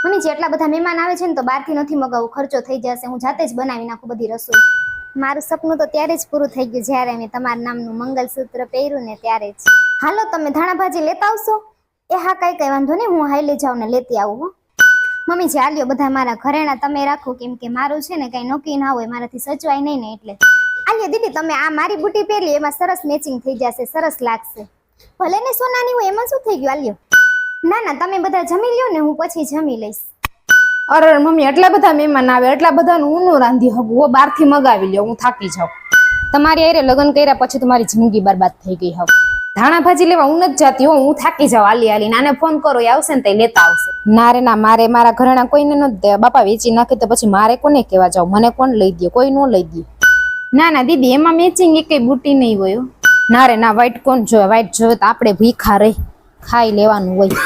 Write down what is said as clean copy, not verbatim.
Mummy જેટલા બધા મહેમાન આવે છે ને તો બહારથી નથી મગાવું, ખર્ચો થઈ જશે, હું જાતે જ બનાવી નાખું બધી રસોઈ. મારું સપનું તો ત્યારે જ પૂરું થઈ ગયું જ્યારે મેં તમારા નામનું મંગલસૂત્ર પહેર્યું ને ત્યારે જ. હાલો તમે ધાણા ભાજી લેતા આવશો? એ હા કઈ વાંધો નહીં, હું હાઈ લઈ જાઉં ને લેતી આવું હો. મમ્મી ચાલ્યો બધા મારા ઘરેણા તમે રાખો, કેમ કે મારું છે ને કઈ નોકી ના હોય, મારાથી સચવાય નહીં ને એટલે. આલ્યો દીદી તમે આ મારી બુટી પહેરી એમાં સરસ મેચિંગ થઈ જશે, સરસ લાગશે. ભલે ને સોનાની હોય એમાં શું થઈ ગયું, આલ્યો. ના ના તમે બધા જમી લ્યો ને હું પછી જમી લઈશ. અરે મમ્મી એટલા બધા મહેમાન આવે, એટલા બધાનું હું નો રાંધી હગું, બહારથી મગાવી લ્યો, હું થાકી જાઉં. તમારી હારે લગ્ન કર્યા પછી તમારી જિંદગી બરબાદ થઈ ગઈ હવે. ધાણા ભાજી લેવા હું નથી જાતી હો, હું થાકી જાઉં હાલી હાલી. નાને ફોન કરો એ આવશે ને તે લેતા આવશે. ના રે ના, મારે મારા ઘરેણા કોઈને નથી દેવા. બાપા વેચી નાખે તો પછી મારે કોને કહેવા જાવ, મને કોણ લઈ દે, કોઈ નો લઈ દે. ના ના દીદી એમાં મેચિંગ એક બુટી નહીં હોય. ના રે ના, વ્હાઈટ કોણ જોવે, વ્હાઈટ જોવે તો આપણે ભીખા રહી ખાઈ લેવાનું હોય.